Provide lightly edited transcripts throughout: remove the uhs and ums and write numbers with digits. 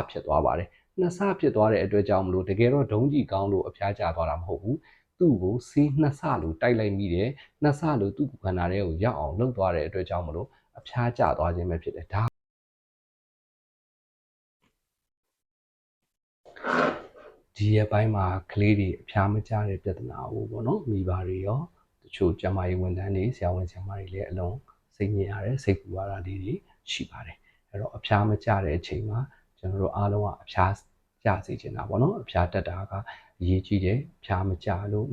ဖြစ်သွားပါတယ်နှစ်ဆဖြစ်သွားတဲ့အတွက်ကြောင့်မလို့တကယ်တော့ဒုံးကြီးကောင်းလို့အဖျားကျသွားတာမဟုတ်ဘူးသူ့ကိုဆေးနှစ်ဆလို့တိုက်လိုက်မိတယ်နှစ်ဆလို့သူ့ခန္ဓာထဲကိုရောက်အောင်လှုပ်သွားတဲ့အတွက်ကြောင့်မလို့အဖျားကျသွားခြင်းပဲဖြစ်တယ်ဒါဒီရဲ့ပိုင်းမှာကလေးတွေအဖျားမကျတဲ့ပြဿနာကိုပေါ့နော်မိဘတွေရောတချို့ကျမကြီးဝန်ထမ်းတွေဆရာဝန်ဆရာမတွေလည်းအလုံးစိတ်ညစ်ရတယ်စိတ်ပူရတာလေးတွေရှိပါတယ်အဲ့တော့အဖျားမကျတဲ့အချိန်မှာကျွန်တော်တို့အားလုံးကအဖျားကျစေချင်တာပေါ့နော်အဖျားတက်တာကအရေးကြီးတယ်အဖျားမကျလို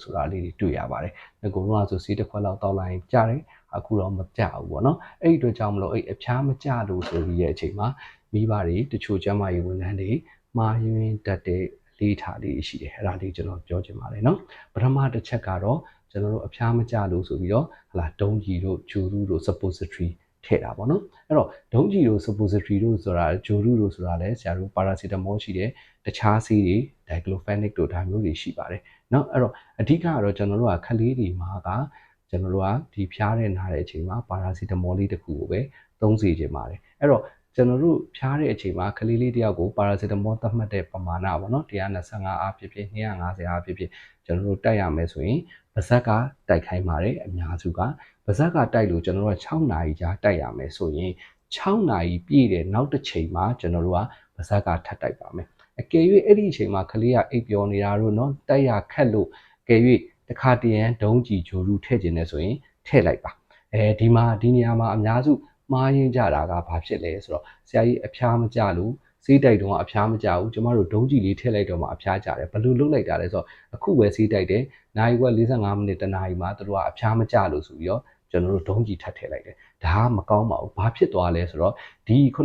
့ဆိုတာလေးတွေတွေ့ရပါတယ်ငါကတော့ဆိုစီးတစ်ခွက်လောက်တောက်လိုက်ရင်ကျတယ်အခုတော့မကျဘူးပေါ့နော်အဲ့ဒီအတွက်ကြောင့်မလို့အဲ့အဖျားမကျလို့ဆိုပြီးရဲ့အချိန်မှာမိဘတွေတချို့ကျမကြီးဝန်ထမ်းတွေမှားယွင်းတတ်တဲ့လေးထားလေးရှိတယ်အဲ့ဒါလေးကျွန်တော်ပြောချင်ပါတယ်နော်ပထမတစ်ချက်ကတော့ကျွန်တော်တို့အဖျားမကျလို့ဆိုပြီးတော့ဟလာဒုံးကြီးတို့ဂျိုရုတို့ suppository ထည့်တာပေါ့နော်အဲ့တော့ဒုံးကြီးတို့ suppository တို့ဆိုတာဂျိုရုတို့ဆိုတာလဲဆရာတို့ paracetamol ရှိတယ်တခြားဆေးတွေ diclofenac တို့ဒါမျိုးတွေရှိပါတယ်เนาะအဲ့တော့အဓိကကတော့ကျွန်တော်တို့ကခလေးတွေမှာကကျွန်တော်တို့ကဒီဖျားတဲ့နားတဲ့အချိန်မှာ paracetamol လေးတစ်ခုကိုပဲသုံးစေချင်ပါတယ်အဲ့တော့ကျွန်တော်တို့ဖျားတဲ့အချိန်မှာကလေးလေးတယောက်ကို paracetamol သတ်မှတ်တဲ့ပမာဏပေါ့နော်125အားဖြစ်ဖြစ်250အားဖြစ်ဖြစ်ကျွန်တော်တို့တိုက်ရမယ်ဆိုရင်ပါဇက်ကတိုက်ခိုင်းပါတယ်အများစုကပါဇက်ကတိုက်လို့ကျွန်တော်တို့က6နာရီကြာတိုက်ရမယ်ဆိုရင်6နာရီပြည့်တဲ့နောက်တစ်ချိန်မှာကျွန်တော်တို့ကပါဇက်ကထပ်တိုက်ပါမယ်အကယ်၍အဲ့ဒီအချိန်မှာကလေးကအိပ်ပျော်နေတာတို့နော်တိုက်ရခက်လို့အကယ်၍တခါတရံဒုံးကြီးဂျိုရုထည့်ခြင်းနဲ့ဆိုရင်ထည့်လိုက်ပါဒီနေရာမှာအများစုမှားရင်းကြတာကဘာဖြစ်လဲဆိုတော့ဆရာကြီးအဖျားမကျလို့ဆေးတိုက်တော့အဖျားမကျဘူးကျမတို့ဒုံးကြီးလေးထည့်လိုက်တော့မှအဖျားကျတယ်ဘယ်လိုလုပ်လိုက်တာလဲဆိုတော့အခုပဲဆေးတိုက်တယ်နိုင်ဝက်45မိနစ်တနာရီမှာတို့ကအဖျားမကျလို့ဆိုပြီးတော့ကျွန်တော်တို့ဒုံးကြီးထပ်ထည့်လိုက်တယ်ဒါကမကောင်းပါဘူးဘာဖြစ်သွားလဲဆိုတော့ဒီခုန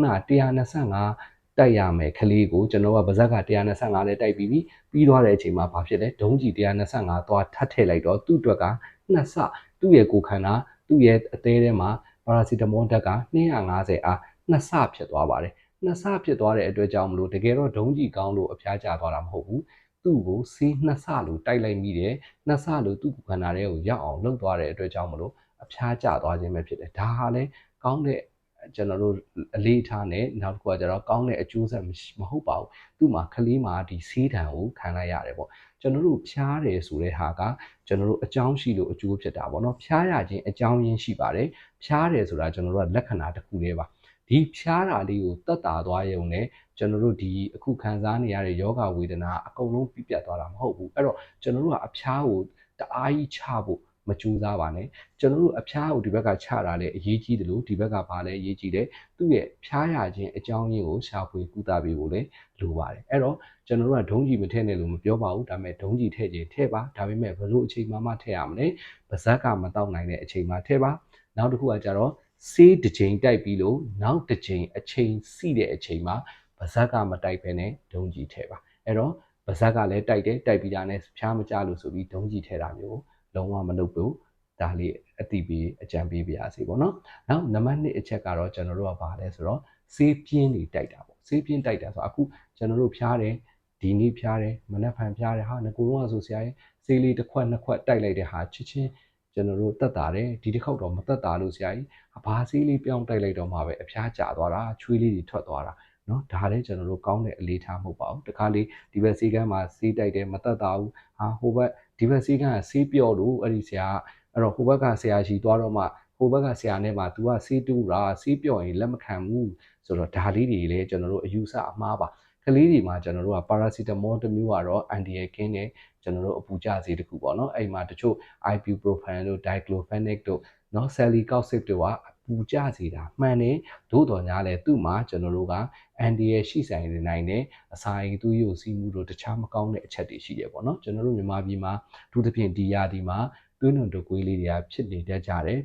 125တိုက်ရမယ်ကလေးကိုကျွန်တော်ကပါဇက်က125နဲ့တိုက်ပြီးသွားတဲ့အချိန်မှာဘာဖြစ်လဲဒုံးကြီး125သွားထပ်ထည့်လိုက်တော့သူ့အတွက်ကနှစ်ဆသူ့ရဲ့ကိုယ်ခန္ဓာသူ့ရဲ့အသေးထဲမှာပါရာစီတမောဓာတ်က250အားနှစ်ဆဖြစ်သွားပါတယ်နှစ်ဆဖြစ်သွားတဲ့အတွက်ကြောင့်မလို့တကယ်တော့ဒုံးကြီးကောင်းလို့အဖျားကျသွားတာမဟုတ်ဘူးသူ့ကိုဆေးနှစ်ဆလို့တိုက်လိုက်မိတယ်နှစ်ဆလို့သူ့ခန္ဓာထဲကိုရောက်အောင်လှုပ်သွားတဲ့အတွက်ကြောင့်မလို့အဖျားကျသွားခြင်းပဲဖြစ်တယ်ဒါဟာလည်းကောင်းတဲ့ကျွန်တော်တို့အလေးထားနဲ့နောက်တစ်ခုကကျတော့ကောင်းတဲ့အကျိုးဆက်မဟုတ်ပါဘူးသူ့မှာကလေးမှာဒီဆေးတံကိုခံလိုက်ရတယ်ပေါ့ကျွန်တော်တို့ဖျားတယ်ဆိုတဲ့ဟာကကျွန်တော်တို့အကြောင်းရှိလို့အကျိုးဖြစ်တာပေါ့နော်ဖျားရခြင်းအကြောင်းရင်းရှိပါတယ်ဖျားတယ်ဆိုတာကျွန်တော်တို့ကလက္ခဏာတစ်ခုလေးပါဒီဖျားတာလေးကိုတက်တာသွားရုံနဲ့ကျွန်တော်တို့ဒီအခုခံစားနေရတဲ့ယောဂဝေဒနာအကုန်လုံးပြပြတ်သွားတာမဟုတ်ဘူးအဲ့တော့ကျွန်တော်တို့ကအဖျားကိုတအားကြီးချဖို့မကြိုးစားပါနဲ့ကျွန်တော်တို့အဖျားကိုဒီဘက်ကချတာလေအရေးကြီးတယ်လို့ဒီဘက်ကဘာလဲအရေးကြီးတယ်သူ့ရဲ့ဖျားရခြင်းအကြောင်းရင်းကိုရှာဖွေကုသပေးဖို့လည်းလိုပါတယ်အဲ့တော့ကျွန်တော်တို့ကဒုံးကြီးမထည့်နဲ့လို့မပြောပါဘူးဒါပေမဲ့ဒုံးကြီးထည့်ခြင်းထည့်ပါဒါပေမဲ့ဘယ်လိုအချိန်မှထည့်ရမလဲပါဇက်ကမတောက်နိုင်တဲ့အချိန်မှထည့်ပါနောက်တစ်ခုကကြတော့ဆေးတစ်ချိန်တိုက်ပြီးလို့နောက်တစ်ချိန်အချိန်စီးတဲ့အချိန်မှာပါဇက်ကမတိုက်ဘဲနဲ့ဒုံးကြီးထည့်ပါအဲ့တော့ပါဇက်ကလည်းတိုက်ပြီးတာနဲ့ဖျားမကျလို့ဆိုပြီးဒုံးကြီးထည့်တာမျိုးလုံးဝမလုပ်ဘူးဒါလေးအတိပေးအကြံပေးပါရစေပေါ့နော်နောက်နံပါတ်1အချက်ကတော့ကျွန်တော်တို့ကဘာလဲဆိုတော့ဆေးပြင်းတွေတိုက်တာပေါ့ဆေးပြင်းတိုက်တာဆိုအခုကျွန်တော်တို့ဖျားတယ်ဒီနေ့ဖျားတယ်မနက်ဖြန်ဖျားတယ်ဟာငကိုတော့ဆိုဆရာရဲ့ဆေးလေးတစ်ခွက်နှစ်ခွက်တိုက်လိုက်တဲ့ဟာချစ်ချင်းကျွန်တော်တို့တက်တာတယ်ဒီတစ်ခေါက်တော့မတက်တာလို့ဆရာကြီးဘာဆေးလေးပြောင်းတိုက်လိုက်တော့မှပဲအဖျားကျသွားတာချွေးလေးတွေထွက်သွားတာနော်ဒါလည်းကျွန်တော်တို့ကောင်းတဲ့အလေးထားမဟုတ်ပါဘူးတခါလေးဒီဘက်ဆေးကမ်းမှာဆေးတိုက်တယ်မတက်တာဘူးဟာဟိုဘက်ဒီဘက်ဆေးကမ်းကဆေးပြော့လို့အဲ့ဒီဆရာအဲ့တော့ဟိုဘက်ကဆရာရှိသွားတော့မှဟိုဘက်ကဆရာနဲ့မှ तू ကဆေးတူးတာဆေးပြော့ရင်လက်မခံဘူးဆိုတော့ဒါလေးတွေလည်းကျွန်တော်တို့အယူဆအမှားပါကလေးတွေမှာကျွန်တော်တို့ကပါရာစီတမောတစ်မျိုးကတော့အန်တီရကင်းနဲ့ကျွန်တော်တို့အပူကျစေတစ်ခုပေါ့နော်အဲ့မှာတချို့ ibuprofen တို့ diclofenac တို့နော် celecoxib တို့ကအပူကျစေတာမှန်တယ်သို့တော်ညာလဲသူ့မှာကျွန်တော်တို့ကအန်တီရရှိဆိုင်နေနိုင်တဲ့အစာအိမ်သွေးယိုစီးမှုတို့တခြားမကောင်းတဲ့အချက်တွေရှိတယ်ပေါ့နော်ကျွန်တော်တို့မြန်မာပြည်မှာအထူးသဖြင့်ဒီရာဒီမှာသွေးလွန်တုပ်ကွေးလေးတွေကဖြစ်နေတတ်ကြတယ်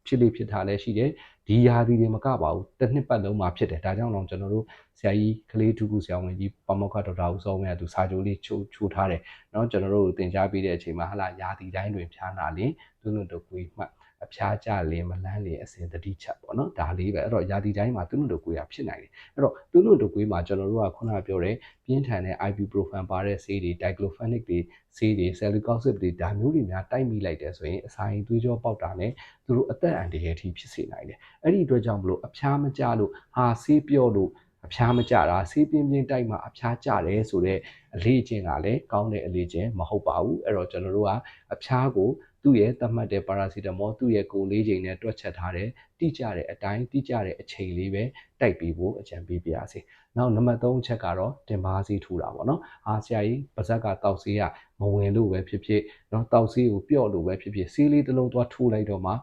ဖြစ်လေဖြစ်တာလည်းရှိတယ်ဒီရာသီတွေမကပါဘူးတစ်နှစ်ပတ်လုံးမှာဖြစ်တယ်ဒါကြောင့်တော့ကျွန်တော်တို့ဆရာကြီးကလေးထူးထူးဆရာဝန်ကြီးပမောက္ခဒေါက်တာဦးစောဝင်းကသူစာချုပ်လေးချိုးထားတယ်เนาะကျွန်တော်တို့သင်ကြားပေးတဲ့အချိန်မှာဟလာရာသီတိုင်းတွင်ဖျားနာလင်သွေးလွန်တုပ်ကွေးမှအဖျားကြလင်မလန်းလင်အစဉ်တတိချက်ပေါ့နော်ဒါလေးပဲအဲ့တော့ရာသီတိုင်းမှာသွေးလွန်တုပ်ကွေးကဖြစ်နိုင်တယ်အဲ့တော့သွေးလွန်တုပ်ကွေးမှာကျွန်တော်တို့ကခုနပြောတဲ့ပြင်းထန်တဲ့ ibuprofen ပါတဲ့ဆေးတွေ diclofenac တွေဆေးတွေ celecoxib တွေဒါမျိုးတွေများတိုက်မိလိုက်တယ်ဆိုရင်အစာရင်သွေးကြောပေါက်တာနဲ့သူတို့အသက်အန္တရာယ်ထိဖြစ်စေနိုင်တယ်အဲ့ဒီအတွက်ကြောင့်မလို့အဖျားမကျလို့ဟာဆေးပြော့လို့ အဖျားမကြတာဆေးပြင်းပြင်းတိုက်မှအဖျားကြတယ်ဆိုတဲ့အလေးအကျင့်ကလည်းကောင်းတဲ့အလေးအကျင့်မဟုတ်ပါဘူးအဲ့တော့ကျွန်တော်တို့ကအဖျားကိုသူ့ရဲ့သတ်မှတ်တဲ့ပါရာစီတမောသူ့ရဲ့ကိုလေးချိန်နဲ့တွက်ချက်ထားတဲ့တိကျတဲ့အတိုင်းတိကျတဲ့အချိန်လေးပဲတိုက်ပြီးဖို့အကြံပေးပါရစေ။နောက်နံပါတ်3အချက်ကတော့တင်ပါစီထူတာပေါ့နော်။အားဆရာကြီးပါဇက်ကတောက်ဆေးကမဝင်လို့ပဲဖြစ်ဖြစ်နော်တောက်ဆေးကိုပြော့လို့ပဲဖြစ်ဖြစ်ဆေးလေးတစ်လုံးသွားထိုးလိုက်တော့မှ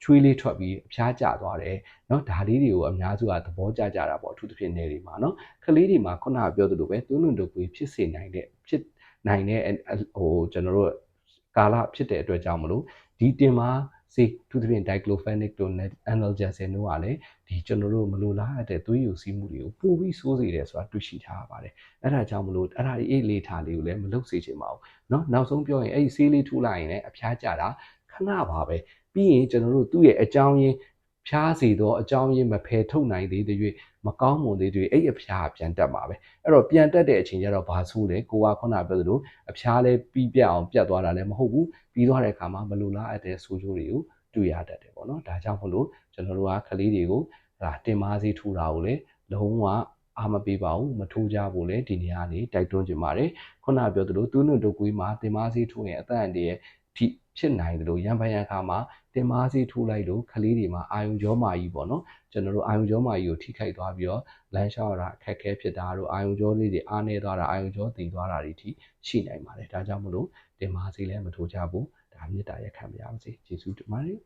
ချွေးလေးထွက်ပြီးအဖျားကျသွားတယ်เนาะဒါလေးတွေကိုအများစုကသဘောကျကြတာပေါ့အထူးသဖြင့်နေတွေမှာเนาะကလေးတွေမှာခုနကပြောသလိုပဲသွေးလွန်တုပ်ကွေးဖြစ်စေနိုင်တဲ့ကျွန်တော်တို့ကာလဖြစ်တဲ့အတွက်ကြောင့်မလို့ဒီတင်မှာဆေးအထူးသဖြင့် diclofenac တို့ analgesic တို့ကလည်းဒီကျွန်တော်တို့မလိုလားတဲ့သွေးယိုစီးမှုတွေကိုပိုပြီးဆိုးစေတယ်ဆိုတာတွေ့ရှိထားရပါတယ်အဲ့ဒါကြောင့်မလို့အဲ့ဒါအေးလေးထားလေးကိုလည်းမလုပ်စေချင်ပါဘူးเนาะနောက်ဆုံးပြောရင်အဲ့ဒီဆေးလေးထိုးလိုက်ရင်လည်းအဖျားကျတာခဏပါပဲပြီးရင်ကျွန်တော်တို့သူ့ရဲ့အကြောင်းရင်းဖျားစီတော့အကြောင်းရင်းမဖယ်ထုတ်နိုင်သေးတဲ့မကောင်းမွန်သေးတဲ့အဲ့အဖျားပြန်တက်မှာပဲအဲ့တော့ပြန်တက်တဲ့အချိန်ကျတော့ဘာဆိုးလဲကိုကခုနပြောသလိုအဖျားလဲပြီးပြအောင်ပြတ်သွားတာလည်းမဟုတ်ဘူးပြီးသွားတဲ့အခါမှာမလိုလားအပ်တဲ့ဆိုးကျိုးတွေကိုတွေ့ရတတ်တယ်ပေါ့နော်ဒါကြောင့်မလို့ကျွန်တော်တို့ကကလေးတွေကိုတင်မာစီထိုးတာကိုလည်းလုံးဝအားမပေးပါဘူးမထိုးကြဘူးလေဒီနေရာနေတိုက်တွန်းကြပါတယ်ခုနပြောသလိုသွေးလွန်တုပ်ကွေးမှာတင်မာစီထိုးရင်အသက်အန္တရာယ်ဖြစ်နိုင်တယ်လို့ရံပန်ရံခါမှာတင်မာစီထိုးလိုက်လို့ကလေးတွေမှာအာယုံကြောမာကြီးပေါ့နော်ကျွန်တော်တို့အာယုံကြောမာကြီးကိုထိခိုက်သွားပြီးတော့လမ်းလျှောက်ရတာအခက်အခဲဖြစ်တာတို့အာယုံကြောလေးတွေအားနေသွားတာအာယုံကြောတည်သွားတာတွေထိရှိနိုင်ပါတယ်ဒါကြောင့်မလို့တင်မာစီလည်းမထိုးကြဘူးဒါမေတ္တာရက်ခံပါရစေကျေးဇူးတင်ပါတယ်